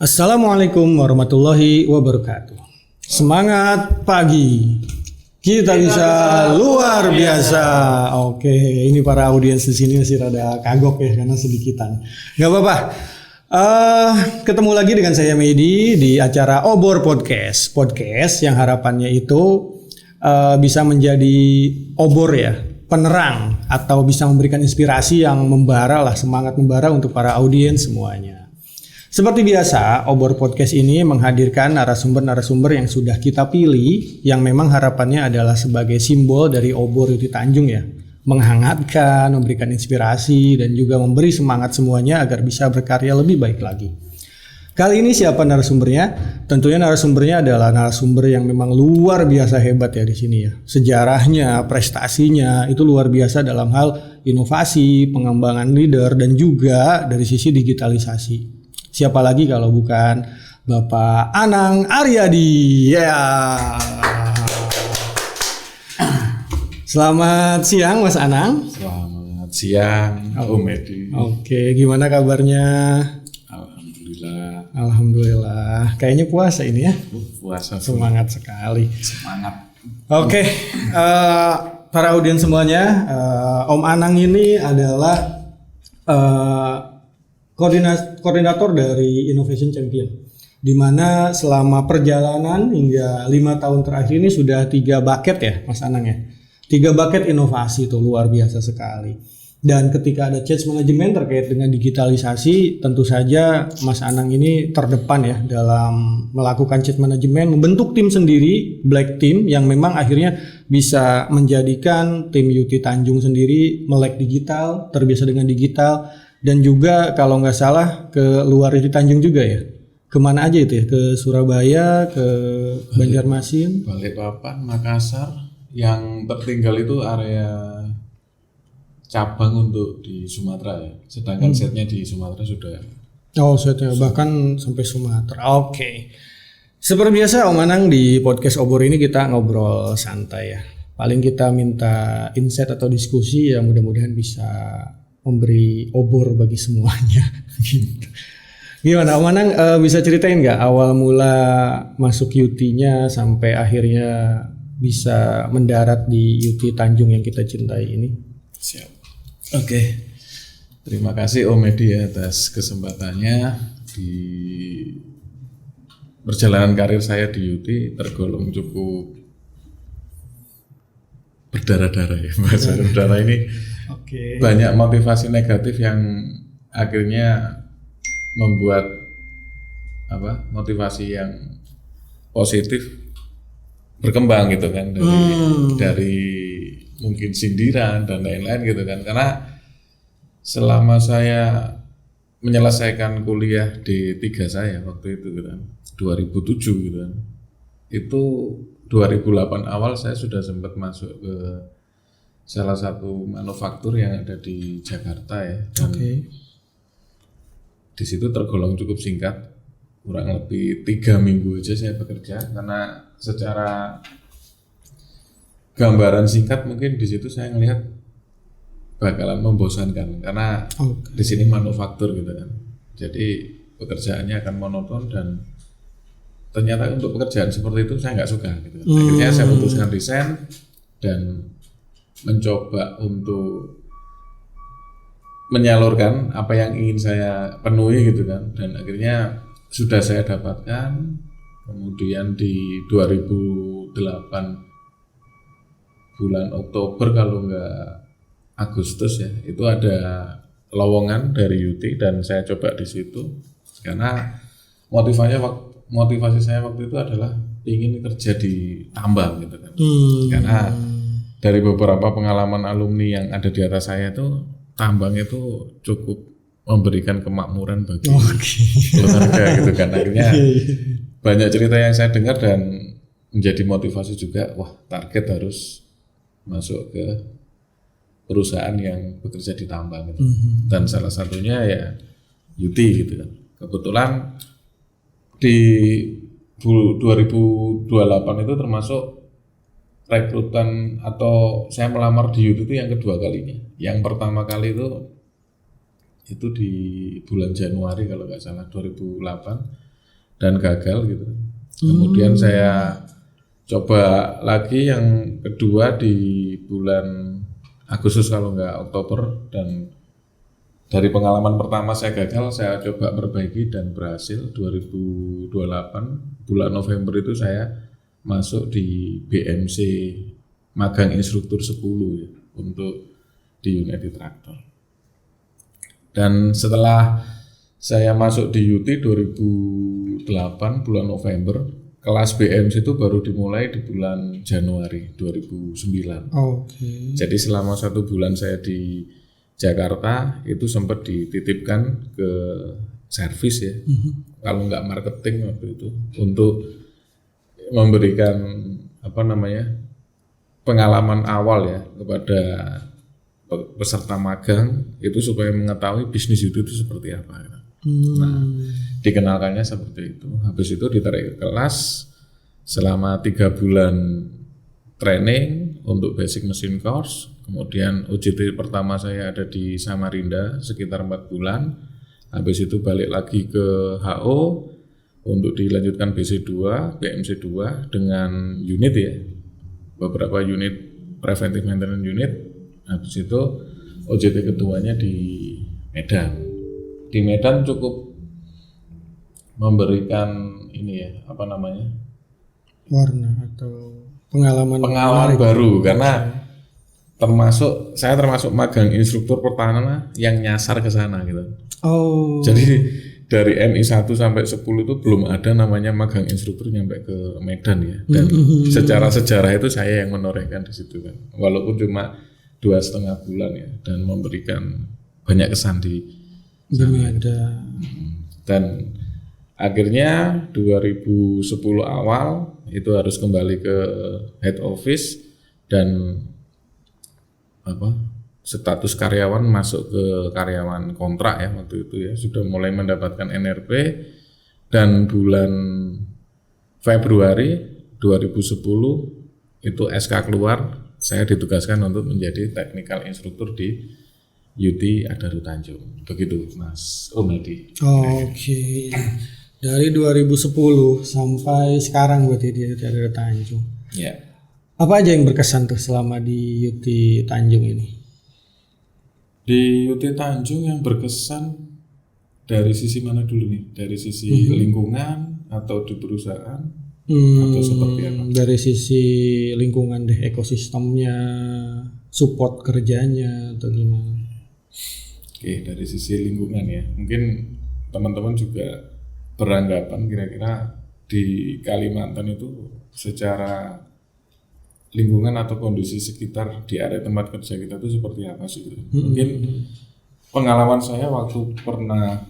Assalamualaikum warahmatullahi wabarakatuh. Semangat pagi. Kita bisa luar biasa. Oke, ini para audiens di sini masih rada kagok ya karena sedikitan. Gak apa-apa. Ketemu lagi dengan saya Medi di acara Obor Podcast. Podcast yang harapannya itu bisa menjadi obor ya, penerang atau bisa memberikan inspirasi yang membara lah, semangat membara untuk para audiens semuanya. Seperti biasa, Obor Podcast ini menghadirkan narasumber-narasumber yang sudah kita pilih, yang memang harapannya adalah sebagai simbol dari Obor Yuti Tanjung ya. Menghangatkan, memberikan inspirasi, dan juga memberi semangat semuanya agar bisa berkarya lebih baik lagi. Kali ini siapa narasumbernya? Tentunya narasumbernya adalah narasumber yang memang luar biasa hebat ya di sini ya. Sejarahnya, prestasinya itu luar biasa dalam hal inovasi, pengembangan leader, dan juga dari sisi digitalisasi. Siapa lagi kalau bukan Bapak Anang Aryadi. Ya. Selamat siang Mas Anang. Selamat siang Om Medi. Oke, gimana kabarnya? Alhamdulillah. Kayaknya puasa ini ya. Puasa. Semangat sekali. Semangat. Oke, para audiens semuanya, Om Anang ini adalah koordinator dari Innovation Champion, di mana selama perjalanan hingga 5 tahun terakhir ini sudah 3 bucket ya Mas Anang ya, 3 bucket inovasi itu luar biasa sekali. Dan ketika ada change management terkait dengan digitalisasi, tentu saja Mas Anang ini terdepan ya dalam melakukan change management, membentuk tim sendiri, Black Team, yang memang akhirnya bisa menjadikan tim Yuti Tanjung sendiri melek digital, terbiasa dengan digital. Dan juga kalau nggak salah ke luar Yuti Tanjung juga ya. Kemana aja itu ya? Ke Surabaya, ke Banjarmasin, Balikpapan, Makassar. Yang tertinggal itu area cabang untuk di Sumatera ya. Sedangkan setnya di Sumatera sudah. Oh, setnya bahkan sampai Sumatera. Oke. Seperti biasa Om Anang di podcast Obor ini kita ngobrol santai ya. Paling kita minta insight atau diskusi yang mudah-mudahan bisa memberi obor bagi semuanya. Gitu. Gimana Om Anang, bisa ceritain nggak awal mula masuk Yuti-nya sampai akhirnya bisa mendarat di Yuti Tanjung yang kita cintai ini? Siap. Oke. Terima kasih Om Medi atas kesempatannya. Di perjalanan karir saya di Yuti tergolong cukup berdarah-darah ya. Bahasa berdarah ini. Oke. Banyak motivasi negatif yang akhirnya membuat motivasi yang positif berkembang gitu kan, dari mungkin sindiran dan lain-lain gitu kan. Karena selama saya menyelesaikan kuliah D3 saya waktu itu gitu kan, 2007 gitu kan, itu 2008 awal saya sudah sempat masuk ke salah satu manufaktur yang ada di Jakarta ya, dan di situ tergolong cukup singkat, kurang lebih 3 minggu aja saya bekerja, karena secara gambaran singkat mungkin di situ saya ngelihat bakalan membosankan, karena di sini manufaktur gitu kan, jadi pekerjaannya akan monoton dan ternyata untuk pekerjaan seperti itu saya nggak suka gitu. Akhirnya saya putuskan resign dan mencoba untuk menyalurkan apa yang ingin saya penuhi gitu kan, dan akhirnya sudah saya dapatkan. Kemudian di 2008 bulan Oktober kalau enggak Agustus ya, itu ada lowongan dari Yuti dan saya coba di situ karena motivasi saya waktu itu adalah ingin kerja di tambang gitu kan. Karena dari beberapa pengalaman alumni yang ada di atas saya itu, tambang itu cukup memberikan kemakmuran bagi keluarga gitu kan. Akhirnya banyak cerita yang saya dengar dan menjadi motivasi juga, wah target harus masuk ke perusahaan yang bekerja di tambang gitu. Dan salah satunya ya Yuti gitu kan. Kebetulan di 2028 itu termasuk rekrutan atau saya melamar di Yuti itu yang kedua kalinya. Yang pertama kali itu di bulan Januari kalau nggak salah 2008. dan gagal gitu. Kemudian saya coba lagi yang kedua di bulan Agustus kalau nggak Oktober, dan dari pengalaman pertama saya gagal, saya coba perbaiki dan berhasil. 2028 bulan November itu saya masuk di BMC magang instruktur 10 ya, untuk di United Tractor. Dan setelah saya masuk di UT 2008 bulan November, kelas BMC itu baru dimulai di bulan Januari 2009. Oke. Jadi selama 1 bulan saya di Jakarta itu sempat dititipkan ke servis ya, kalau nggak marketing waktu itu, untuk memberikan pengalaman awal ya kepada peserta magang itu supaya mengetahui bisnis itu seperti apa. Nah, dikenalkannya seperti itu. Habis itu ditarik ke kelas selama 3 bulan training untuk basic machine course. Kemudian UJT pertama saya ada di Samarinda sekitar 4 bulan. Habis itu balik lagi ke HO untuk dilanjutkan BC2, BMC2 dengan unit ya. Beberapa unit preventive maintenance unit. Habis itu OJT keduanya di Medan. Di Medan cukup memberikan warna atau pengalaman baru, karena saya termasuk magang instruktur pertama yang nyasar ke sana gitu. Oh. Jadi dari MI 1 sampai 10 itu belum ada namanya magang instruktur nyampe ke Medan ya. Dan secara sejarah itu saya yang menorehkan di situ kan. Walaupun cuma 2,5 bulan ya, dan memberikan banyak kesan di Medan. Dan akhirnya 2010 awal itu harus kembali ke head office dan status karyawan masuk ke karyawan kontrak ya waktu itu ya, sudah mulai mendapatkan NRP. Dan bulan Februari 2010 itu SK keluar, saya ditugaskan untuk menjadi technical instruktur di UT Adaru Tanjung. Begitu Mas Umedi. Oke. Dari 2010 sampai sekarang berarti di UT Adaru Tanjung. Ya. Apa aja yang berkesan tuh selama di UT Tanjung ini? Di UT Tanjung yang berkesan dari sisi mana dulu nih? Dari sisi lingkungan atau di perusahaan atau seperti apa? Dari sisi lingkungan deh, ekosistemnya, support kerjanya atau gimana? Oke, dari sisi lingkungan ya. Mungkin teman-teman juga beranggapan kira-kira di Kalimantan itu secara lingkungan atau kondisi sekitar di area tempat kerja kita itu seperti apa sih? Mungkin pengalaman saya waktu pernah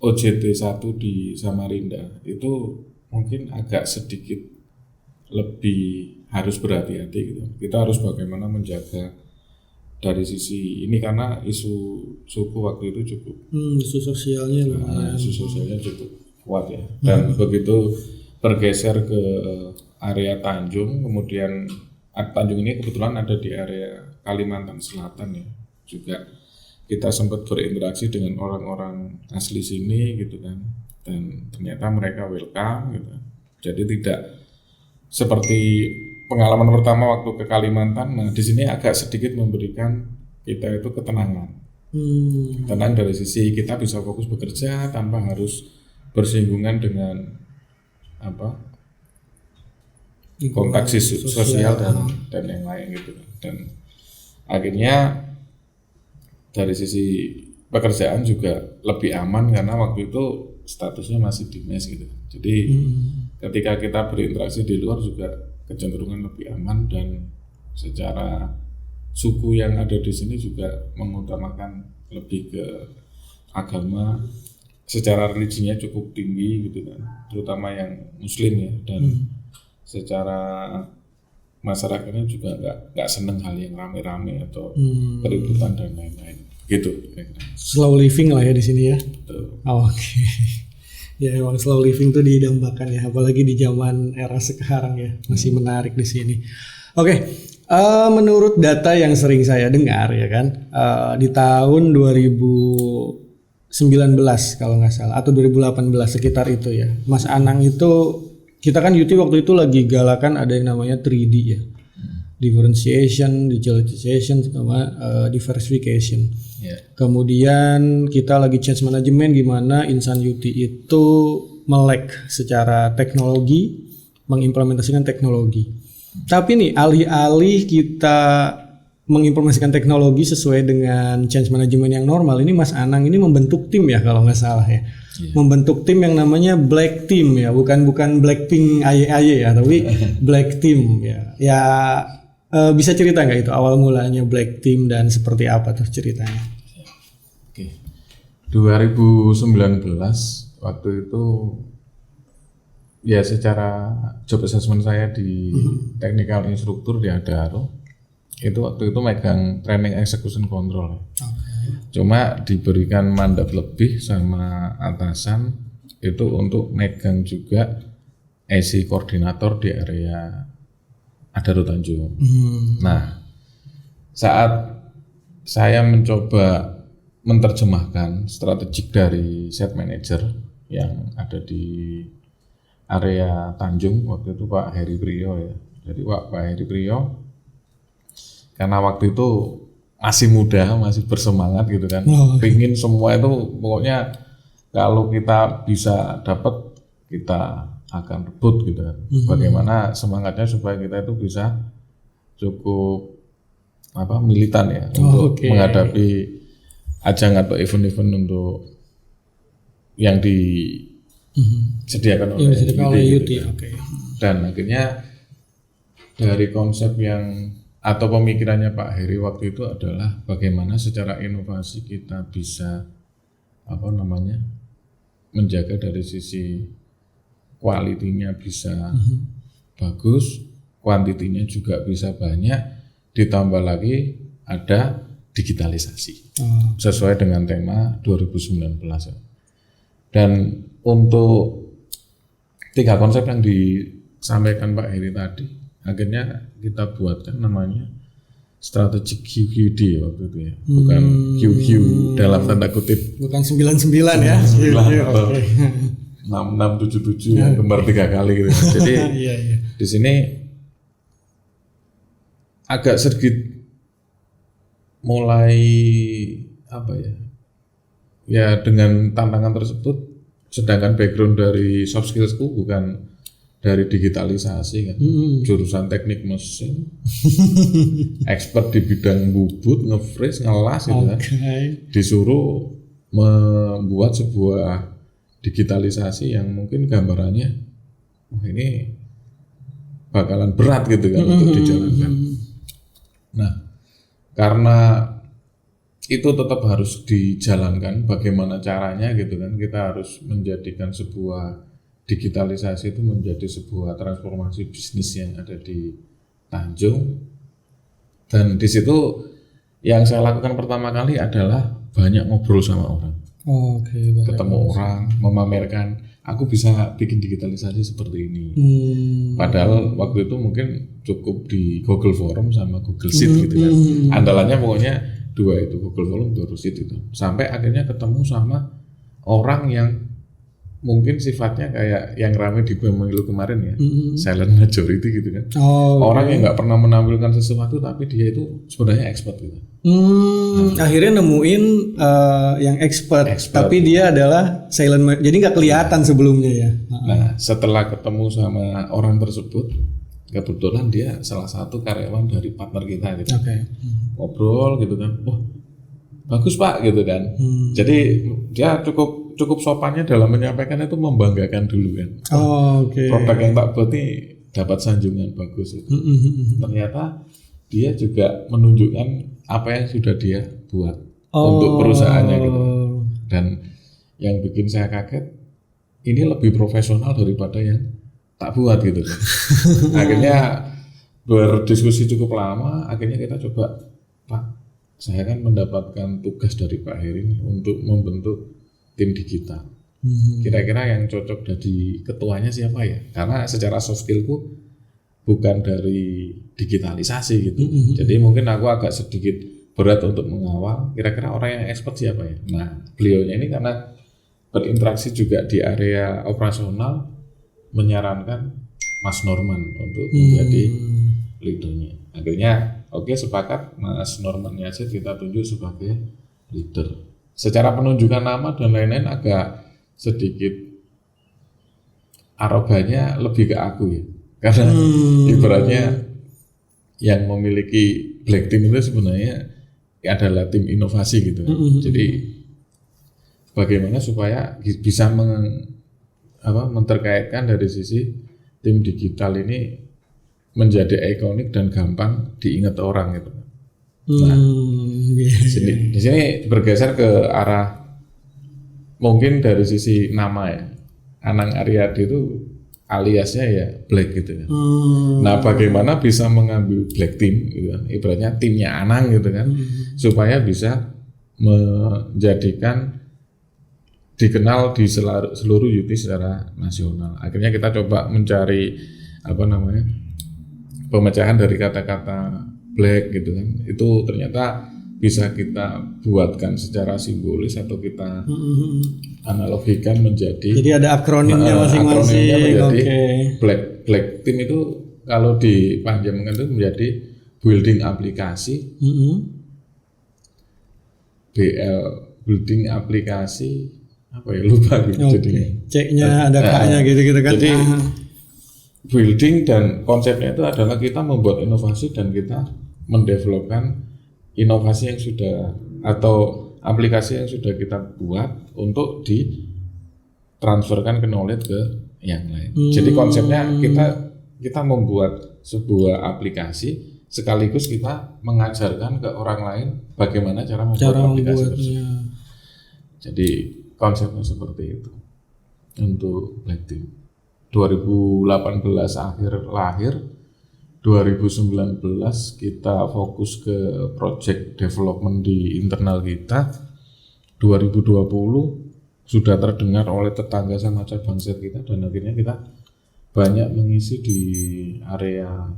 OJT 1 di Samarinda itu mungkin agak sedikit lebih harus berhati-hati gitu. Kita harus bagaimana menjaga dari sisi ini, karena isu suku waktu itu cukup isu sosialnya cukup kuat ya. Dan begitu bergeser ke area Tanjung, kemudian Tanjung ini kebetulan ada di area Kalimantan Selatan ya, juga kita sempat berinteraksi dengan orang-orang asli sini gitu kan, dan ternyata mereka welcome gitu. Jadi tidak seperti pengalaman pertama waktu ke Kalimantan. Nah di sini agak sedikit memberikan kita itu ketenangan, tenang dari sisi kita bisa fokus bekerja tanpa harus bersinggungan dengan kontak sosial dan yang lain gitu. Dan akhirnya dari sisi pekerjaan juga lebih aman karena waktu itu statusnya masih di mes gitu. Jadi ketika kita berinteraksi di luar juga kecenderungan lebih aman, dan secara suku yang ada di sini juga mengutamakan lebih ke agama, secara religinya cukup tinggi gitu kan, terutama yang Muslim ya. Dan secara masyarakatnya juga nggak seneng hal yang rame-rame atau keributan dan lain-lain gitu. Slow living lah ya di sini ya. Oke. Ya emang slow living tuh didambakan ya, apalagi di zaman era sekarang ya, masih menarik di sini. Oke. Menurut data yang sering saya dengar ya kan, di tahun 2019 kalau nggak salah atau 2018 sekitar itu ya. Mas Anang itu kita kan UT waktu itu lagi galakan ada yang namanya 3D ya. Differentiation, digitalization sama diversification. Kemudian kita lagi change management gimana insan UT itu melek secara teknologi, mengimplementasikan teknologi. Tapi nih alih-alih kita mengimplementasikan teknologi sesuai dengan change management yang normal, ini Mas Anang ini membentuk tim ya kalau nggak salah ya. Membentuk tim yang namanya Black Team ya, bukan Blackpink AY ya, tapi Black Team ya. Ya bisa cerita nggak itu awal mulanya Black Team dan seperti apa tuh ceritanya? Oke. 2019 waktu itu ya secara job assessment saya di technical instructor di Adaro itu waktu itu megang training execution control. Cuma diberikan mandat lebih sama atasan itu untuk megang juga IC koordinator di area Adaro Tanjung. Nah, saat saya mencoba menerjemahkan strategik dari set manager yang ada di area Tanjung waktu itu Pak Heri Priyo ya. Jadi Pak Heri Priyo karena waktu itu masih muda, masih bersemangat gitu kan, pingin semua itu pokoknya kalau kita bisa dapat kita akan rebut gitu kan. Bagaimana semangatnya supaya kita itu bisa cukup militan ya untuk menghadapi ajang atau event-event untuk yang disediakan oleh UT. Dan akhirnya dari konsep yang atau pemikirannya Pak Heri waktu itu adalah bagaimana secara inovasi kita bisa menjaga dari sisi kualitinya bisa bagus, kuantitinya juga bisa banyak, ditambah lagi ada digitalisasi sesuai dengan tema 2019 ya. Dan untuk 3 konsep yang disampaikan Pak Heri tadi akhirnya kita buatkan namanya strategic QQD waktu itu ya, bukan QQ dalam tanda kutip, bukan 99 ya, 6677 yang kembar 3 kali gitu. Jadi di sini agak sedikit mulai ya dengan tantangan tersebut, sedangkan background dari soft skillsku bukan dari digitalisasi kan, jurusan teknik mesin, expert di bidang bubut, nge-freeze, ngelas gitu kan, disuruh membuat sebuah digitalisasi yang mungkin gambarannya, ini bakalan berat gitu kan untuk dijalankan. Nah, karena itu tetap harus dijalankan, bagaimana caranya gitu kan, kita harus menjadikan sebuah digitalisasi itu menjadi sebuah transformasi bisnis yang ada di Tanjung. Dan di situ yang saya lakukan pertama kali adalah banyak ngobrol sama orang. Ketemu orang, memamerkan aku bisa bikin digitalisasi seperti ini. Padahal waktu itu mungkin cukup di Google Forum sama Google Sheet gitu kan. Andalannya pokoknya 2 itu, Google Forum, Google Sheet itu. Sampai akhirnya ketemu sama orang yang mungkin sifatnya kayak yang ramai di pemilu kemarin ya, silent majority gitu kan. Orang yang nggak pernah menampilkan sesuatu tapi dia itu sebenarnya expert gitu. Akhirnya nemuin yang expert, tapi dia adalah silent, jadi nggak kelihatan sebelumnya ya. Nah, setelah ketemu sama orang tersebut, kebetulan dia salah satu karyawan dari partner kita gitu. Ngobrol gitu kan, wah bagus Pak gitu kan. Jadi dia cukup sopannya dalam menyampaikan itu, membanggakan dulu kan. Produk yang tak buat ini dapat sanjungan bagus itu. Ternyata dia juga menunjukkan apa yang sudah dia buat untuk perusahaannya gitu. Dan yang bikin saya kaget, ini lebih profesional daripada yang tak buat gitu. Akhirnya berdiskusi cukup lama, akhirnya kita coba, Pak, saya kan mendapatkan tugas dari Pak Heri untuk membentuk tim digital. Kira-kira yang cocok jadi ketuanya siapa ya? Karena secara soft skillku bukan dari digitalisasi gitu. Jadi mungkin aku agak sedikit berat untuk mengawal. Kira-kira orang yang expert siapa ya? Nah, beliaunya ini karena berinteraksi juga di area operasional, menyarankan Mas Norman untuk menjadi leadernya. Akhirnya oke, sepakat, Mas Norman Yasir kita tunjuk sebagai leader. Secara penunjukan nama dan lain-lain agak sedikit arogannya lebih ke aku ya, karena ibaratnya yang memiliki Black Team itu sebenarnya adalah tim inovasi gitu. Jadi bagaimana supaya bisa menterkaitkan dari sisi tim digital ini menjadi ikonik dan gampang diingat orang gitu. Nah, di sini bergeser ke arah mungkin dari sisi nama ya. Anang Aryadi itu aliasnya ya Black gitu kan. Nah, bagaimana bisa mengambil Black Team gitu kan, ibaratnya timnya Anang gitu kan, supaya bisa menjadikan dikenal di seluruh UT secara nasional. Akhirnya kita coba mencari pemecahan dari kata-kata Black gitu kan. Itu ternyata bisa kita buatkan secara simbolis atau kita analogikan menjadi. Jadi ada akronimnya masing-masing. Akronimnya menjadi Black Team itu kalau dipanjangkan itu menjadi building aplikasi. BL building aplikasi apa ya, lupa gitu jadinya. C-nya ada K-nya gitu-gitu kan. Jadi building dan konsepnya itu adalah kita membuat inovasi dan kita mendevelopkan inovasi yang sudah atau aplikasi yang sudah kita buat untuk ditransferkan ke knowledge ke yang lain. Jadi konsepnya kita membuat sebuah aplikasi sekaligus kita mengajarkan ke orang lain bagaimana cara membuat aplikasi tersebut. Jadi konsepnya seperti itu untuk Black Team. 2018 akhir lahir, 2019 kita fokus ke project development di internal kita. 2020 sudah terdengar oleh tetangga sama cabang set kita, dan akhirnya kita banyak mengisi di area,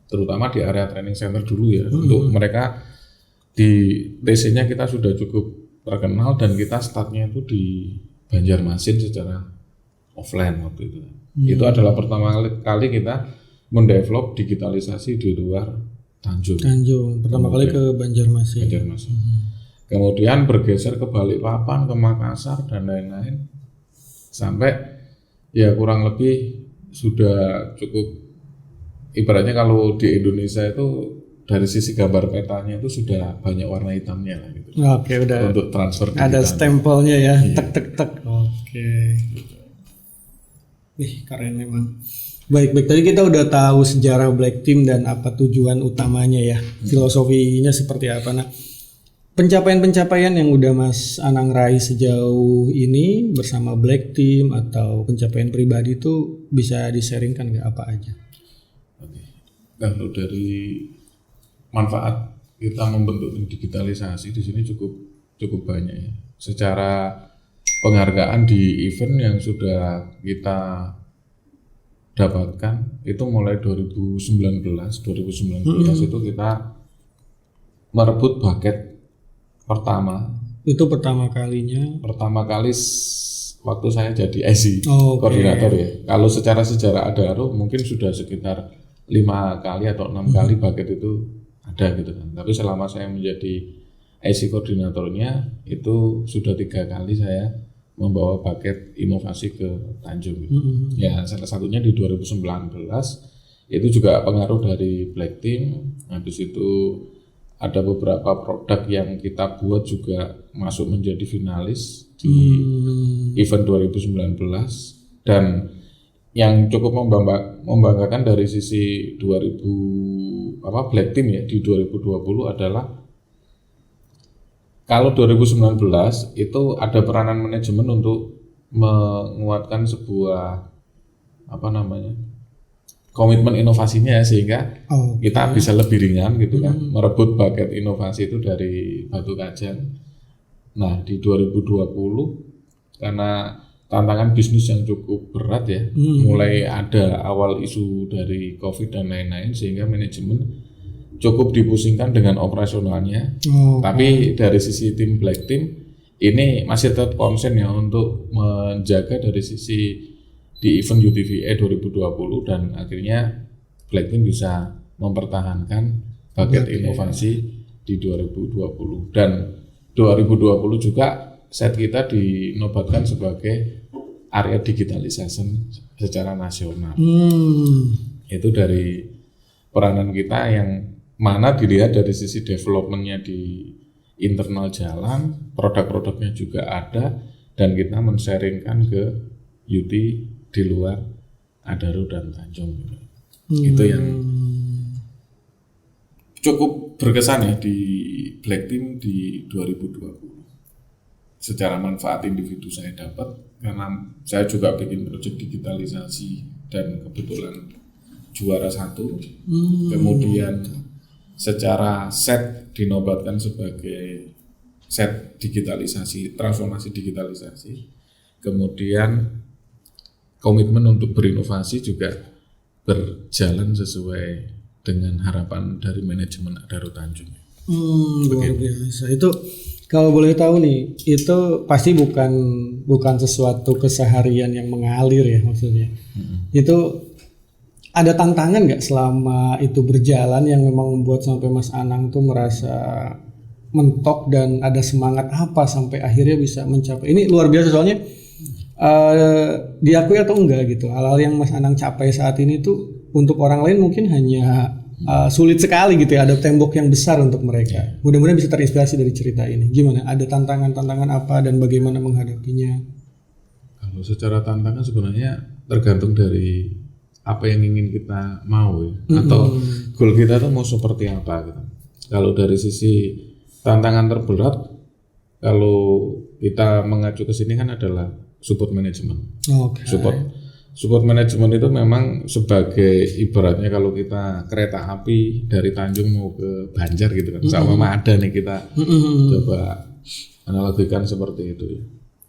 terutama di area training center dulu ya. Untuk mereka di TC-nya kita sudah cukup terkenal dan kita startnya itu di Banjarmasin secara offline waktu itu. Itu adalah pertama kali kita mendevelop digitalisasi di luar Tanjung. Pertama kali ke Banjarmasin. Kemudian bergeser ke Balikpapan, ke Makassar dan lain-lain. Sampai ya kurang lebih sudah cukup, ibaratnya kalau di Indonesia itu dari sisi gambar petanya itu sudah banyak warna hitamnya lah gitu. Oke, udah. Untuk transfer digital. Ada stempelnya ya, tek. Oke. Keren memang. Baik. Tadi kita udah tahu sejarah Black Team dan apa tujuan utamanya ya, filosofinya seperti apa. Nah, pencapaian-pencapaian yang udah Mas Anang raih sejauh ini bersama Black Team atau pencapaian pribadi itu bisa di-sharingkan nggak, apa aja? Oke. Kalau dari manfaat kita membentuk digitalisasi di sini cukup banyak ya. Secara penghargaan di event yang sudah kita dapatkan itu mulai 2019 itu kita merebut bucket pertama. Itu pertama kali waktu saya jadi IC koordinator ya. Kalau secara sejarah Adaro mungkin sudah sekitar 5 kali atau 6 kali bucket itu ada gitu kan. Tapi selama saya menjadi IC koordinatornya itu sudah 3 kali saya membawa paket inovasi ke Tanjung. Ya, salah satunya di 2019 itu juga pengaruh dari Black Team. Habis itu ada beberapa produk yang kita buat juga masuk menjadi finalis di event 2019, dan yang cukup membanggakan dari sisi Black Team ya di 2020 adalah kalau 2019 itu ada peranan manajemen untuk menguatkan sebuah komitmen inovasinya ya, sehingga kita bisa lebih ringan gitu kan, merebut bucket inovasi itu dari Batu Kajan. Nah, di 2020 karena tantangan bisnis yang cukup berat ya, mulai ada awal isu dari COVID dan lain-lain, sehingga manajemen cukup dipusingkan dengan operasionalnya. Tapi dari sisi tim Black Team ini masih tetap konsen ya untuk menjaga dari sisi di event UTVE 2020 dan akhirnya Black Team bisa mempertahankan paket inovasi di 2020 dan 2020 juga set kita dinobatkan sebagai area digitalization secara nasional. Itu dari peranan kita yang mana dilihat dari sisi developmentnya di internal jalan, produk-produknya juga ada, dan kita men-sharingkan ke UT di luar Adaro dan Tanjung. Itu yang cukup berkesan ya di Black Team di 2020. Secara manfaat individu saya dapat karena saya juga bikin proyek digitalisasi dan kebetulan juara 1. Kemudian secara set dinobatkan sebagai set digitalisasi, transformasi digitalisasi. Kemudian komitmen untuk berinovasi juga berjalan sesuai dengan harapan dari manajemen Adaro Tanjung. Luar biasa. Itu kalau boleh tahu nih, itu pasti bukan sesuatu keseharian yang mengalir ya maksudnya. Itu ada tantangan nggak selama itu berjalan yang memang membuat sampai Mas Anang tuh merasa mentok dan ada semangat apa sampai akhirnya bisa mencapai ini? Luar biasa soalnya diakui atau enggak gitu, hal-hal yang Mas Anang capai saat ini tuh untuk orang lain mungkin hanya sulit sekali gitu ya, ada tembok yang besar untuk mereka. Mudah-mudahan bisa terinspirasi dari cerita ini. Gimana? Ada tantangan-tantangan apa dan bagaimana menghadapinya? Kalau secara tantangan sebenarnya tergantung dari apa yang ingin kita mau ya, atau goal kita tuh mau seperti apa gitu. Kalau dari sisi tantangan terberat, kalau kita mengacu ke sini kan adalah support management. Support management itu memang sebagai ibaratnya kalau kita kereta api dari Tanjung mau ke Banjar gitu kan, sama ada nih kita coba analogikan seperti itu ya.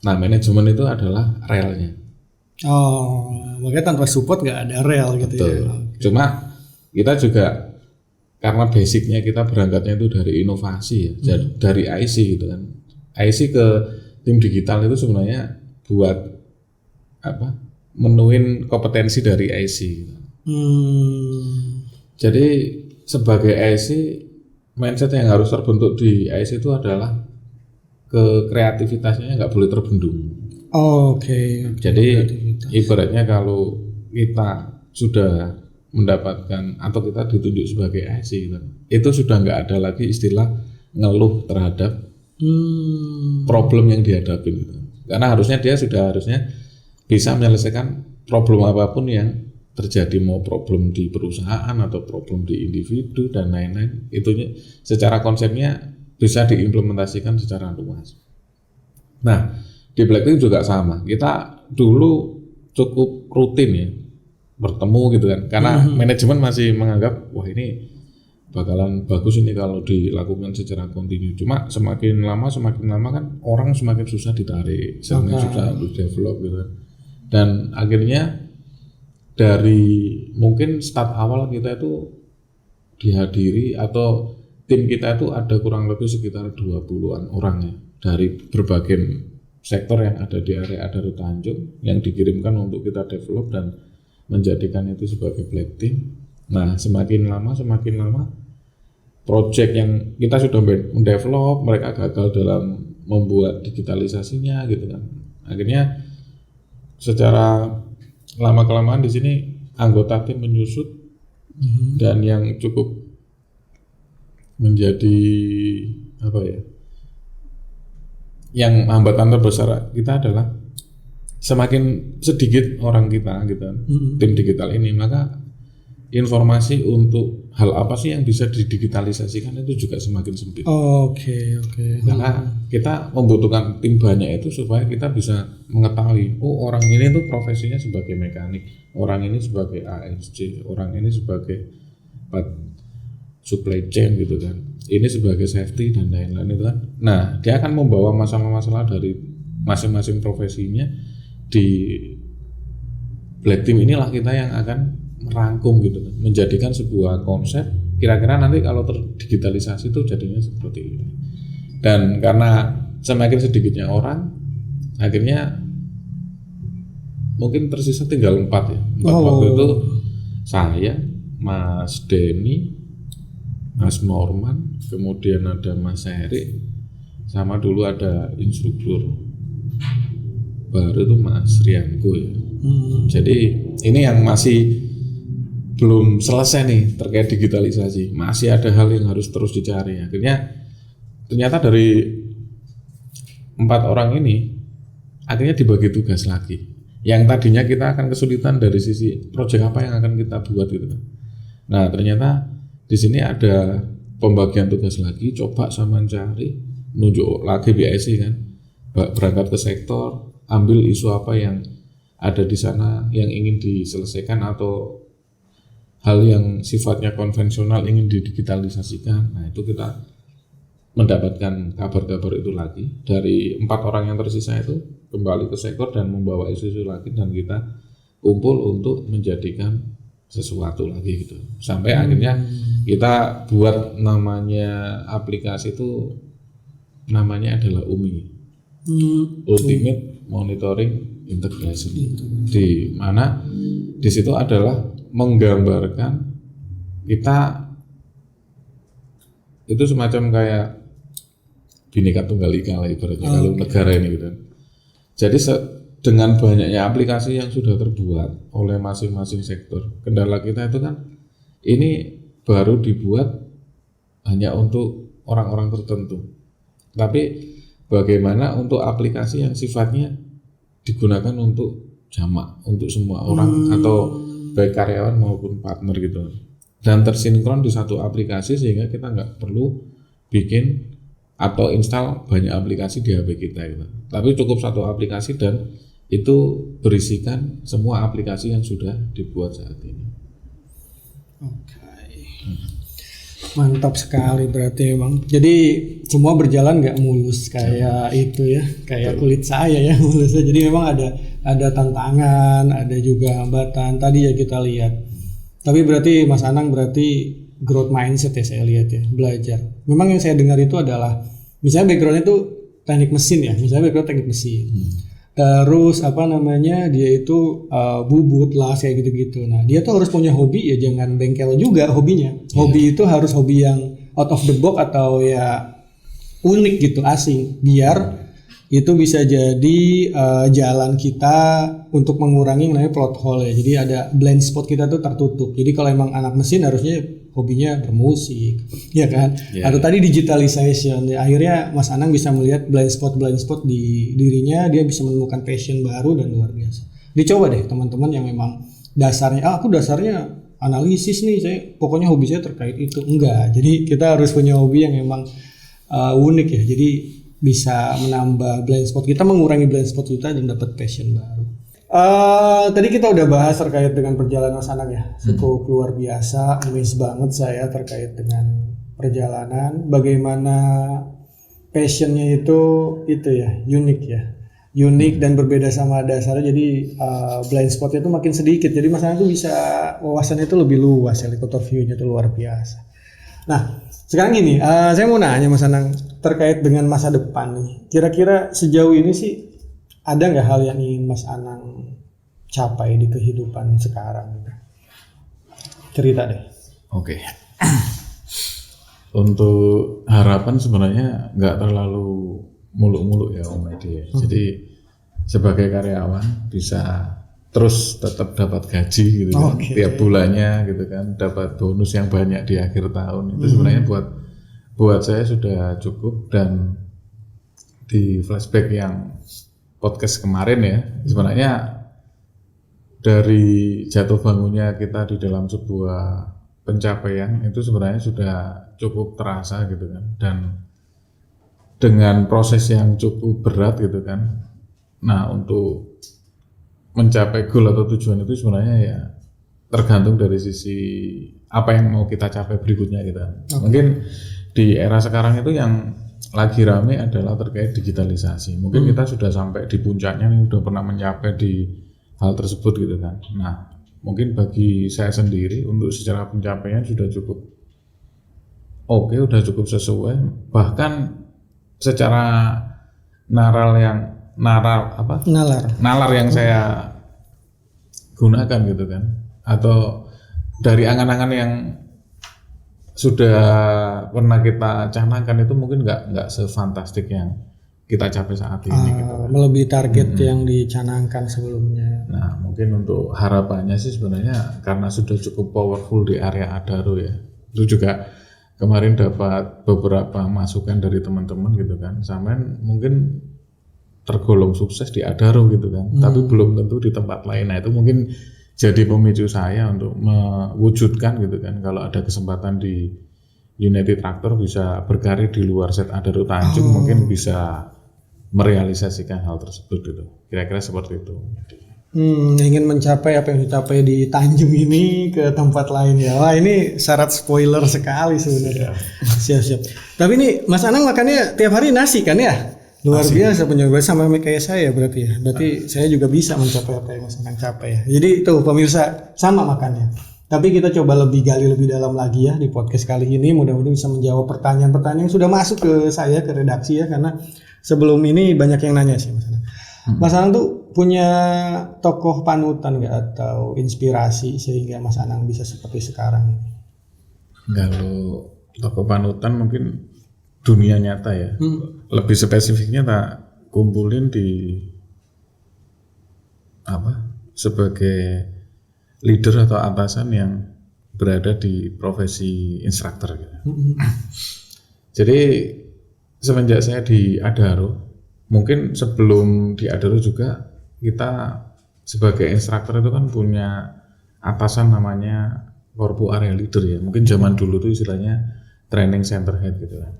Nah manajemen itu adalah relnya. Makanya tanpa support nggak ada rel gitu. Betul. Ya. Cuma kita juga karena basicnya kita berangkatnya itu dari inovasi ya, dari IC gitu kan. IC ke tim digital itu sebenarnya buat apa? Menuin kompetensi dari IC. Jadi sebagai IC, mindset yang harus terbentuk di IC itu adalah kreativitasnya nggak boleh terbendung. Jadi ibaratnya kalau kita sudah mendapatkan atau kita ditunjuk sebagai IC gitu, itu sudah nggak ada lagi istilah ngeluh terhadap problem yang dihadapi gitu. Karena harusnya dia sudah bisa menyelesaikan problem apapun yang terjadi, mau problem di perusahaan atau problem di individu dan lain-lain, itu secara konsepnya bisa diimplementasikan secara luas. Nah di Black Team juga sama, kita dulu cukup rutin ya bertemu gitu kan, karena manajemen masih menganggap wah ini bakalan bagus ini kalau dilakukan secara kontinu. Cuma semakin lama kan orang semakin susah ditarik, semakin susah untuk develop gitu kan. Dan akhirnya dari mungkin start awal kita itu dihadiri atau tim kita itu ada kurang lebih sekitar 20-an orang ya dari berbagai sektor yang ada di area Adaro Tanjung yang dikirimkan untuk kita develop dan menjadikan itu sebagai Black Team. Nah semakin lama project yang kita sudah mendevelop mereka gagal dalam membuat digitalisasinya gitu kan. Akhirnya secara lama-kelamaan di sini anggota tim menyusut dan yang cukup menjadi apa ya? Yang hambatan terbesar kita adalah semakin sedikit orang kita gitu, tim digital ini, maka informasi untuk hal apa sih yang bisa didigitalisasikan itu juga semakin sempit. Karena kita membutuhkan tim banyak itu supaya kita bisa mengetahui, oh orang ini tuh profesinya sebagai mekanik, orang ini sebagai ASC, orang ini sebagai supply chain gitu kan, ini sebagai safety dan lain-lain itu kan. Nah dia akan membawa masalah-masalah dari masing-masing profesinya di Black Team inilah kita yang akan merangkum gitu kan, menjadikan sebuah konsep kira-kira nanti kalau terdigitalisasi itu jadinya seperti ini. Dan karena semakin sedikitnya orang, akhirnya mungkin tersisa tinggal 4 ya. 4 waktu itu saya, Mas Denny, Mas Norman, kemudian ada Mas Erik, sama dulu ada instruktur baru itu Mas Rianko ya. Jadi ini yang masih belum selesai nih terkait digitalisasi, masih ada hal yang harus terus dicari. Akhirnya ternyata dari 4 orang ini akhirnya dibagi tugas lagi. Yang tadinya kita akan kesulitan dari sisi proyek apa yang akan kita buat gitu kan. Nah ternyata di sini ada pembagian tugas lagi, coba sama cari, nunjuk lagi BSI kan, berangkat ke sektor, ambil isu apa yang ada di sana yang ingin diselesaikan atau hal yang sifatnya konvensional ingin didigitalisasikan. Nah itu kita mendapatkan kabar-kabar itu lagi dari 4 orang yang tersisa itu kembali ke sektor dan membawa isu-isu lagi dan kita kumpul untuk menjadikan sesuatu lagi gitu sampai akhirnya kita buat namanya aplikasi itu namanya adalah UMI, Ultimate Monitoring Integration, di mana di situ adalah menggambarkan kita itu semacam kayak Bhinneka Tunggal Ika lah ibaratnya kalau negara ini gitu. Jadi dengan banyaknya aplikasi yang sudah terbuat oleh masing-masing sektor, kendala kita itu kan ini baru dibuat hanya untuk orang-orang tertentu. Tapi bagaimana untuk aplikasi yang sifatnya digunakan untuk jamak, untuk semua orang atau baik karyawan maupun partner gitu. Dan tersinkron di satu aplikasi sehingga kita nggak perlu bikin atau install banyak aplikasi di HP kita gitu. Tapi cukup satu aplikasi dan itu berisikan semua aplikasi yang sudah dibuat saat ini. Oke. Mantap sekali berarti emang. Jadi semua berjalan nggak mulus kayak itu ya, kayak kulit saya ya mulusnya. Jadi memang ada tantangan, ada juga hambatan. Tadi ya kita lihat. Tapi berarti Mas Anang berarti growth mindset ya saya lihat ya, belajar. Memang yang saya dengar itu adalah misalnya backgroundnya itu teknik mesin ya, misalnya background teknik mesin. Terus dia itu bubut lah kayak gitu-gitu. Nah dia tuh harus punya hobi ya, jangan bengkel juga hobinya. Hobi itu harus hobi yang out of the box atau ya unik gitu, asing, biar itu bisa jadi jalan kita untuk mengurangi yang namanya plot hole ya. Jadi ada blind spot kita tuh tertutup. Jadi kalau emang anak mesin harusnya hobinya bermusik, ya kan? Atau tadi digitalization. Ya, akhirnya Mas Anang bisa melihat blind spot di dirinya, dia bisa menemukan passion baru dan luar biasa. Dicoba deh teman-teman yang memang dasarnya, aku dasarnya analisis nih, saya pokoknya hobi saya terkait itu. Enggak. Jadi kita harus punya hobi yang memang unik ya. Jadi bisa menambah blind spot kita, mengurangi blind spot kita dan dapat passion baru. Tadi kita udah bahas terkait dengan perjalanan Mas Anang ya, cukup luar biasa, amazed banget saya terkait dengan perjalanan, bagaimana passionnya itu ya, unik dan berbeda sama dasarnya. Jadi blind spotnya itu makin sedikit, jadi Mas Anang tuh bisa wawasannya itu lebih luas, helikopter view-nya itu luar biasa. Nah sekarang gini, saya mau nanya Mas Anang terkait dengan masa depan nih, kira-kira sejauh ini sih ada nggak hal yang ingin Mas Anang capai di kehidupan sekarang? Cerita deh. Oke. Untuk harapan sebenarnya nggak terlalu muluk-muluk ya Om Edi. Jadi sebagai karyawan bisa terus tetap dapat gaji gitu kan, tiap bulannya gitu kan, dapat bonus yang banyak di akhir tahun. Itu sebenarnya buat saya sudah cukup. Dan di flashback yang podcast kemarin ya, sebenarnya dari jatuh bangunnya kita di dalam sebuah pencapaian itu sebenarnya sudah cukup terasa gitu kan, dan dengan proses yang cukup berat gitu kan. Nah untuk mencapai goal atau tujuan itu sebenarnya ya tergantung dari sisi apa yang mau kita capai berikutnya gitu. Mungkin di era sekarang itu yang lagi rame adalah terkait digitalisasi. Mungkin kita sudah sampai di puncaknya nih, udah pernah mencapai di hal tersebut gitu kan. Nah, mungkin bagi saya sendiri untuk secara pencapaian sudah cukup oke, udah cukup sesuai. Bahkan secara nalar yang saya gunakan gitu kan, atau dari angan-angan yang sudah pernah kita canangkan itu mungkin nggak sefantastik yang kita capai saat ini gitu kan. Melebihi target yang dicanangkan sebelumnya. Nah, mungkin untuk harapannya sih sebenarnya karena sudah cukup powerful di area Adaro ya. Itu juga kemarin dapat beberapa masukan dari teman-teman gitu kan. Sampean mungkin tergolong sukses di Adaro gitu kan. Tapi belum tentu di tempat lain. Nah, itu mungkin jadi pemicu saya untuk mewujudkan gitu kan, kalau ada kesempatan di United Tractor bisa berkarir di luar set Adaro Tanjung, mungkin bisa merealisasikan hal tersebut gitu. Kira-kira seperti itu. Ingin mencapai apa yang dicapai di Tanjung ini ke tempat lain ya. Wah, ini syarat spoiler sekali sebenarnya. Siap-siap. Tapi ini Mas Anang makannya tiap hari nasi kan ya? Luar biasa penyoba sama kayak saya berarti ya. Berarti saya juga bisa mencapai apa yang Mas Anang capai ya. Jadi itu pemirsa sama makannya. Tapi kita coba lebih gali lebih dalam lagi ya di podcast kali ini. Mudah-mudahan bisa menjawab pertanyaan-pertanyaan yang sudah masuk ke saya ke redaksi ya, karena sebelum ini banyak yang nanya sih Mas Anang. Mas Anang tuh punya tokoh panutan nggak atau inspirasi sehingga Mas Anang bisa seperti sekarang ini? Kalau tokoh panutan mungkin dunia nyata ya. Lebih spesifiknya tak kumpulin di sebagai leader atau atasan yang berada di profesi instruktur gitu. Jadi semenjak saya di Adaro, mungkin sebelum di Adaro juga kita sebagai instruktur itu kan punya atasan namanya Korpu Area Leader ya. Mungkin zaman dulu tuh istilahnya training center head gitu kan.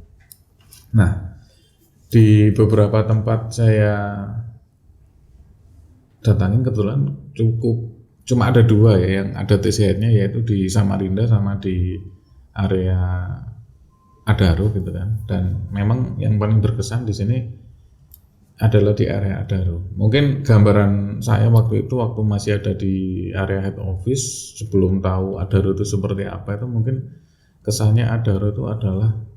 Nah, di beberapa tempat saya datangin kebetulan cuma ada 2 ya yang ada TC-nya, yaitu di Samarinda sama di area Adaro gitu kan. Dan memang yang paling berkesan di sini adalah di area Adaro. Mungkin gambaran saya waktu masih ada di area head office sebelum tahu Adaro itu seperti apa, itu mungkin kesannya Adaro itu adalah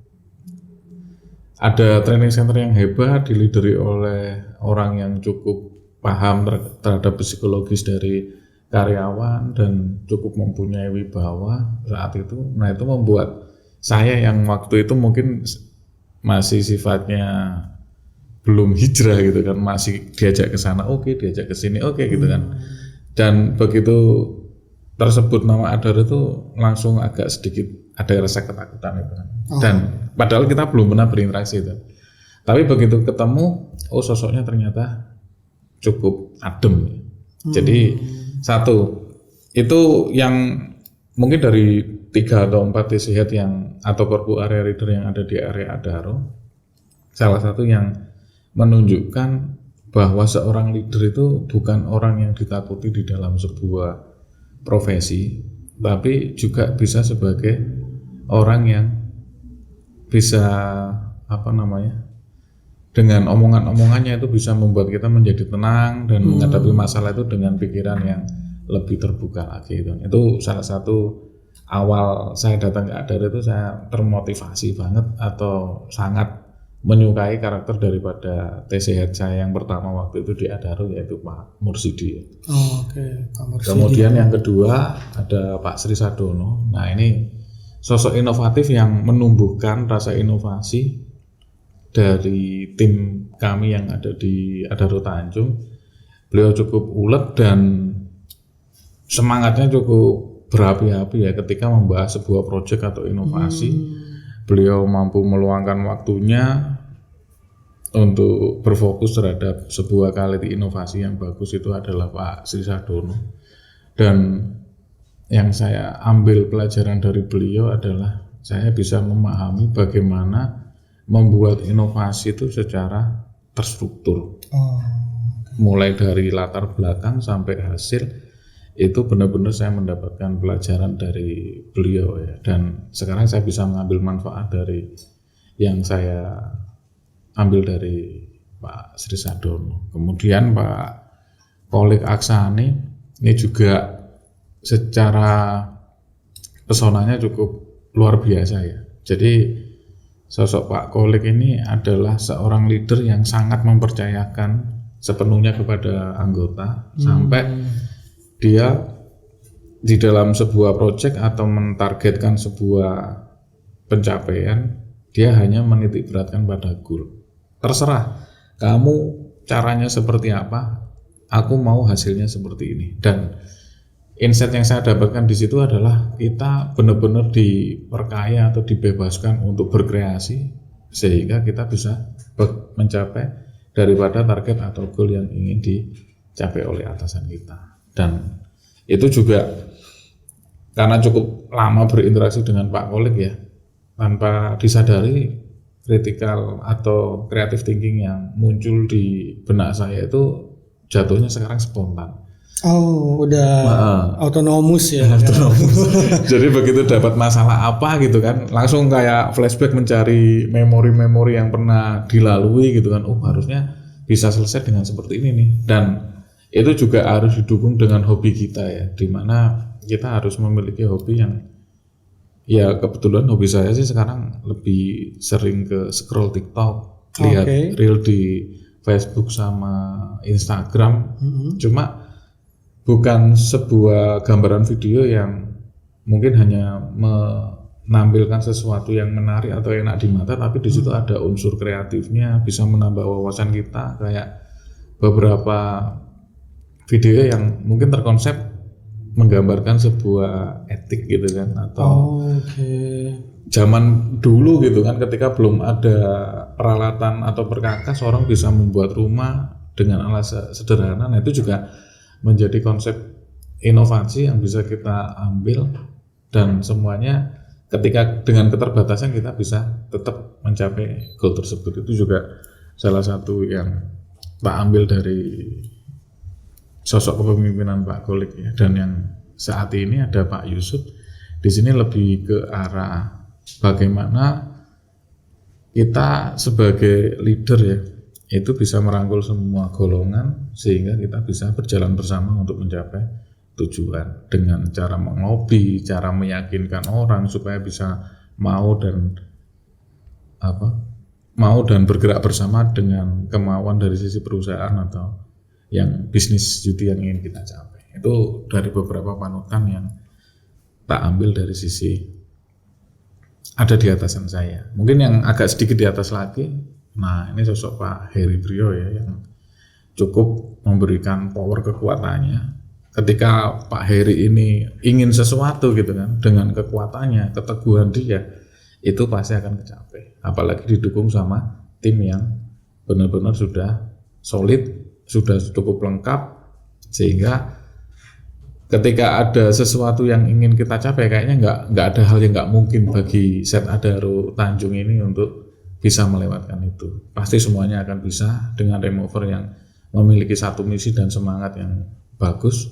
ada training center yang hebat, dilideri oleh orang yang cukup paham terhadap psikologis dari karyawan dan cukup mempunyai wibawa saat itu. Nah, itu membuat saya yang waktu itu mungkin masih sifatnya belum hijrah gitu kan, masih diajak ke sana oke, diajak ke sini oke gitu kan. Dan begitu tersebut nama Adaro itu langsung agak sedikit ada rasa ketakutan itu kan. Dan padahal kita belum pernah berinteraksi itu. Tapi begitu ketemu, sosoknya ternyata cukup adem. Jadi satu, itu yang mungkin dari 3 atau 4 TC Head yang atau Korpu Area Leader yang ada di area Adaro, salah satu yang menunjukkan bahwa seorang leader itu bukan orang yang ditakuti di dalam sebuah profesi, tapi juga bisa sebagai orang yang bisa dengan omongan-omongannya itu bisa membuat kita menjadi tenang dan menghadapi masalah itu dengan pikiran yang lebih terbuka lagi. Itu salah satu awal saya datang ke Adaro itu saya termotivasi banget atau sangat menyukai karakter daripada TC Head saya yang pertama waktu itu di Adaro, yaitu Pak Mursidi. Pak Mursidi. Kemudian yang kedua ada Pak Sri Sadono. Nah, ini sosok inovatif yang menumbuhkan rasa inovasi dari tim kami yang ada di Adaro Tanjung. Beliau cukup ulet dan semangatnya cukup berapi-api ya ketika membahas sebuah proyek atau inovasi. Beliau mampu meluangkan waktunya untuk berfokus terhadap sebuah quality inovasi yang bagus, itu adalah Pak Sri Sadono. Dan yang saya ambil pelajaran dari beliau adalah saya bisa memahami bagaimana membuat inovasi itu secara terstruktur. Mulai dari latar belakang sampai hasil, itu benar-benar saya mendapatkan pelajaran dari beliau ya. Dan sekarang saya bisa mengambil manfaat dari yang saya ambil dari Pak Sri Sadono. Kemudian Pak Kolik Aksani ini juga secara pesonanya cukup luar biasa ya. Jadi sosok Pak Kolik ini adalah seorang leader yang sangat mempercayakan sepenuhnya kepada anggota sampai dia di dalam sebuah proyek atau mentargetkan sebuah pencapaian, dia hanya menitik beratkan pada goal. Terserah kamu caranya seperti apa, aku mau hasilnya seperti ini. Dan insight yang saya dapatkan di situ adalah kita benar-benar diperkaya atau dibebaskan untuk berkreasi sehingga kita bisa mencapai daripada target atau goal yang ingin dicapai oleh atasan kita. Dan itu juga karena cukup lama berinteraksi dengan Pak Kolik ya, tanpa disadari critical atau creative thinking yang muncul di benak saya itu jatuhnya sekarang spontan. Oh, udah autonomous ya. Jadi begitu dapat masalah apa gitu kan, langsung kayak flashback mencari memori-memori yang pernah dilalui gitu kan. Oh, harusnya bisa selesai dengan seperti ini nih. Dan itu juga harus didukung dengan hobi kita ya, dimana kita harus memiliki hobi yang ya kebetulan hobi saya sih sekarang lebih sering ke scroll TikTok, lihat reel di Facebook sama Instagram. Cuma bukan sebuah gambaran video yang mungkin hanya menampilkan sesuatu yang menarik atau enak di mata, tapi di situ ada unsur kreatifnya, bisa menambah wawasan kita. Kayak beberapa video yang mungkin terkonsep menggambarkan sebuah etik gitu kan, atau zaman dulu gitu kan, ketika belum ada peralatan atau perkakas, orang bisa membuat rumah dengan alat sederhana. Nah, itu juga menjadi konsep inovasi yang bisa kita ambil, dan semuanya ketika dengan keterbatasan kita bisa tetap mencapai goal tersebut. Itu juga salah satu yang tak ambil dari sosok kepemimpinan Pak Kolik ya. Dan yang saat ini ada Pak Yusuf, di sini lebih ke arah bagaimana kita sebagai leader ya, itu bisa merangkul semua golongan sehingga kita bisa berjalan bersama untuk mencapai tujuan dengan cara melobi, cara meyakinkan orang supaya bisa mau dan bergerak bersama dengan kemauan dari sisi perusahaan atau yang bisnis judi yang ingin kita capai. Itu dari beberapa panutan yang tak ambil dari sisi ada di atasan saya. Mungkin yang agak sedikit di atas lagi, nah ini sosok Pak Heri Brio ya, yang cukup memberikan power kekuatannya. Ketika Pak Heri ini ingin sesuatu gitu kan, dengan kekuatannya, keteguhan dia, itu pasti akan tercapai. Apalagi didukung sama tim yang benar-benar sudah solid, sudah cukup lengkap, sehingga ketika ada sesuatu yang ingin kita capai, kayaknya nggak ada hal yang nggak mungkin bagi Set Adaro Tanjung ini untuk bisa melewatkan itu. Pasti semuanya akan bisa dengan remover yang memiliki satu misi dan semangat yang bagus.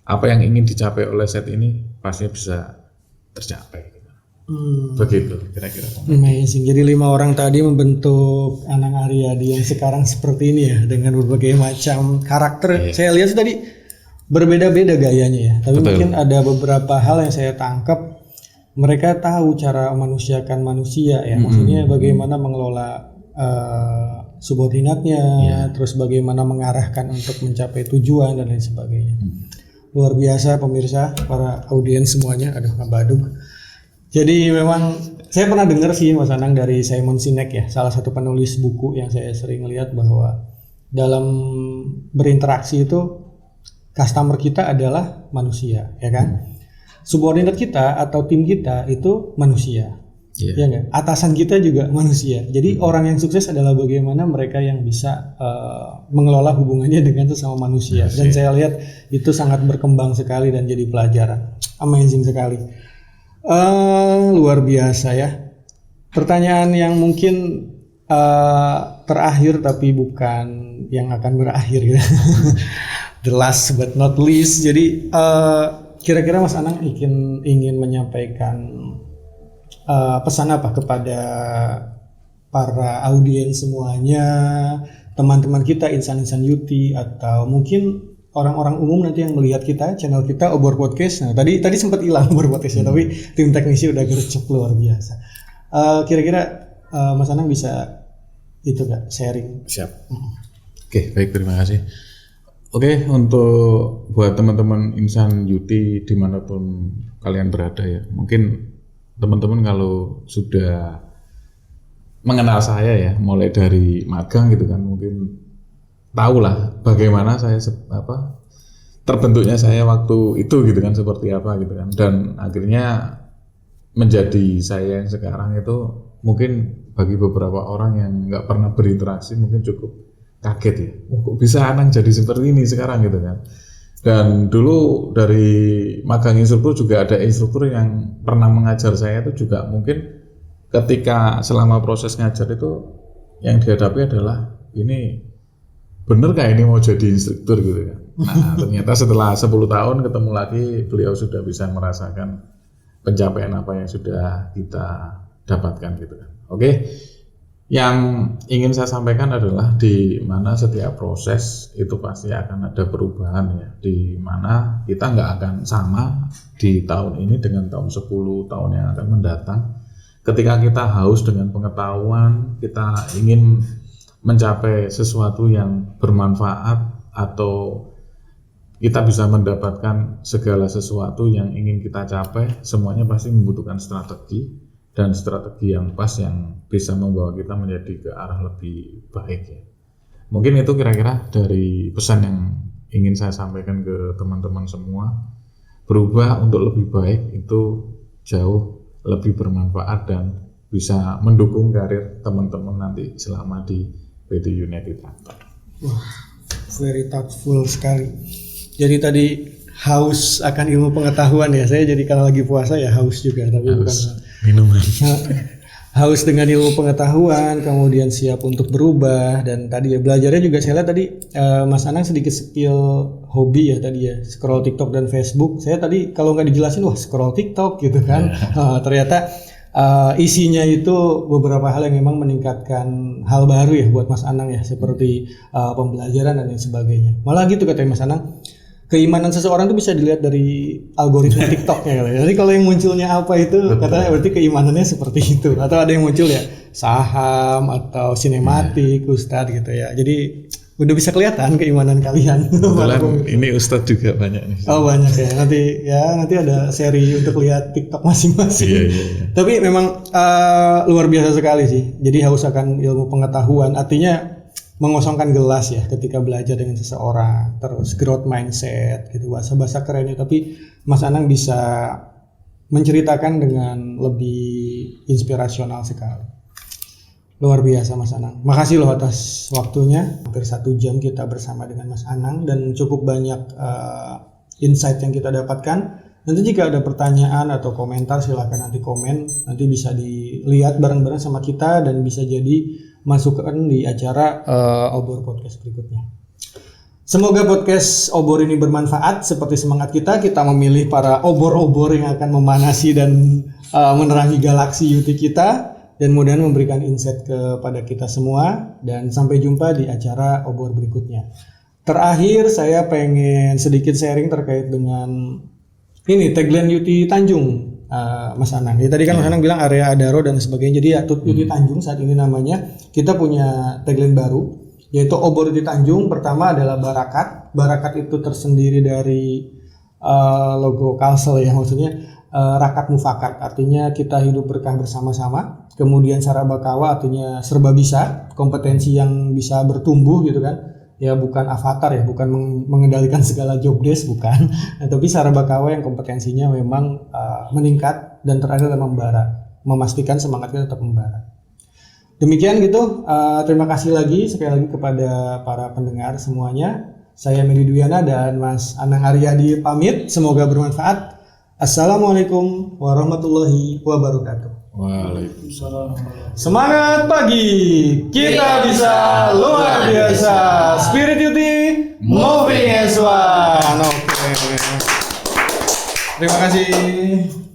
Apa yang ingin dicapai oleh Set ini pasti bisa tercapai. Begitu kira-kira. Amazing. Jadi 5 orang tadi membentuk Anang Aryadi yang sekarang seperti ini ya, dengan berbagai macam karakter. Saya lihat tadi berbeda-beda gayanya ya, tapi mungkin ada beberapa hal yang saya tangkap. Mereka tahu cara memanusiakan manusia ya, maksudnya bagaimana mengelola subordinatnya, terus bagaimana mengarahkan untuk mencapai tujuan dan lain sebagainya. Luar biasa pemirsa, para audiens semuanya. Aduh, Badug. Jadi memang saya pernah dengar sih Mas Anang dari Simon Sinek ya, salah satu penulis buku yang saya sering lihat bahwa dalam berinteraksi itu customer kita adalah manusia, ya kan? Subordinat kita atau tim kita itu manusia, ya nggak? Atasan kita juga manusia. Jadi orang yang sukses adalah bagaimana mereka yang bisa mengelola hubungannya dengan sesama manusia. Dan saya lihat itu sangat berkembang sekali dan jadi pelajaran. Amazing sekali. Luar biasa ya. Pertanyaan yang mungkin terakhir tapi bukan yang akan berakhir gitu. The last but not least. Jadi kira-kira Mas Anang ingin menyampaikan pesan apa kepada para audiens semuanya, teman-teman kita, insan-insan Yuti, atau mungkin orang-orang umum nanti yang melihat kita, channel kita Obor Podcast. Nah, tadi sempat hilang Obor Podcastnya, tapi tim teknisi udah gercep luar biasa. Kira-kira Mas Anang bisa itu gak sharing? Siap. Oke, baik, terima kasih. Oke, untuk buat teman-teman insan Yuti dimanapun kalian berada ya, mungkin teman-teman kalau sudah mengenal saya ya, mulai dari magang gitu kan, mungkin tahulah bagaimana saya terbentuknya saya waktu itu gitu kan, seperti apa gitu kan, dan akhirnya menjadi saya yang sekarang itu mungkin bagi beberapa orang yang nggak pernah berinteraksi mungkin cukup kaget ya, kok bisa Anang jadi seperti ini sekarang gitu kan. Dan dulu dari magang instruktur juga ada instruktur yang pernah mengajar saya itu juga mungkin ketika selama proses ngajar itu yang dihadapi adalah ini bener gak ini mau jadi instruktur gitu kan. Nah ternyata setelah 10 tahun ketemu lagi beliau sudah bisa merasakan pencapaian apa yang sudah kita dapatkan gitu kan. Oke. Yang ingin saya sampaikan adalah di mana setiap proses itu pasti akan ada perubahan ya, di mana kita nggak akan sama di tahun ini dengan tahun 10 tahun yang akan mendatang. Ketika kita haus dengan pengetahuan, kita ingin mencapai sesuatu yang bermanfaat atau kita bisa mendapatkan segala sesuatu yang ingin kita capai, semuanya pasti membutuhkan strategi. Dan strategi yang pas yang bisa membawa kita menjadi ke arah lebih baik ya. Mungkin itu kira-kira dari pesan yang ingin saya sampaikan ke teman-teman semua. Berubah untuk lebih baik itu jauh lebih bermanfaat dan bisa mendukung karir teman-teman nanti selama di PT United Tractor. Wah, very thoughtful sekali. Jadi tadi haus akan ilmu pengetahuan ya. Saya jadi kalau lagi puasa ya haus juga, tapi bukan minuman. Haus dengan ilmu pengetahuan, kemudian siap untuk berubah, dan tadi ya belajarnya juga saya lihat tadi Mas Anang sedikit skill hobi ya tadi ya, scroll TikTok dan Facebook. Saya tadi kalau nggak dijelasin wah scroll TikTok gitu kan, ternyata isinya itu beberapa hal yang memang meningkatkan hal baru ya buat Mas Anang ya, seperti pembelajaran dan lain sebagainya. Malah gitu katanya Mas Anang, keimanan seseorang itu bisa dilihat dari algoritma TikToknya. Jadi kalau yang munculnya apa itu, katanya berarti keimanannya seperti itu. Atau ada yang muncul ya saham atau sinematik, ustadz gitu ya. Jadi udah bisa kelihatan keimanan kalian. Kebetulan ini ustadz juga banyak nih. Oh banyak ya. Nanti ada seri untuk lihat TikTok masing-masing. Iya. Tapi memang luar biasa sekali sih. Jadi haus akan ilmu pengetahuan. Artinya mengosongkan gelas ya ketika belajar dengan seseorang, terus growth mindset gitu, bahasa kerennya. Tapi Mas Anang bisa menceritakan dengan lebih inspirasional sekali. Luar biasa Mas Anang. Makasih loh atas waktunya. Hampir 1 jam kita bersama dengan Mas Anang dan cukup banyak insight yang kita dapatkan. Nanti jika ada pertanyaan atau komentar silakan nanti komen. Nanti bisa dilihat bareng-bareng sama kita dan bisa jadi masukkan di acara Obor Podcast berikutnya. Semoga podcast Obor ini bermanfaat. Seperti semangat kita memilih para obor-obor yang akan memanasi dan menerangi galaksi Yuti kita, dan mudah-mudahan memberikan insight kepada kita semua. Dan sampai jumpa di acara Obor berikutnya. Terakhir saya pengen sedikit sharing terkait dengan ini tagline Yuti Tanjung. Mas Anang. Ya, tadi kan Mas Anang bilang area Adaro dan sebagainya. Jadi ya Yuti Tanjung saat ini namanya. Kita punya tagline baru yaitu Obor Yuti Tanjung. Pertama adalah Barakat. Barakat itu tersendiri dari logo Kalsel ya, maksudnya Rakat Mufakat. Artinya kita hidup berkah bersama-sama. Kemudian Sarabakawa artinya serba bisa, kompetensi yang bisa bertumbuh gitu kan. Ya bukan avatar ya, bukan mengendalikan segala job desk, bukan. Tapi Sarabakawa yang kompetensinya memang meningkat, dan terakhir adalah membara, memastikan semangatnya tetap membara. Demikian gitu. Terima kasih lagi sekali lagi kepada para pendengar semuanya. Saya Medi Dwiana dan Mas Anang Aryadi pamit. Semoga bermanfaat. Assalamualaikum warahmatullahi wabarakatuh. Waalaikumsalam. Semangat pagi, kita bisa luar biasa. Spirit Yuti, moving as one. Oke. Terima kasih.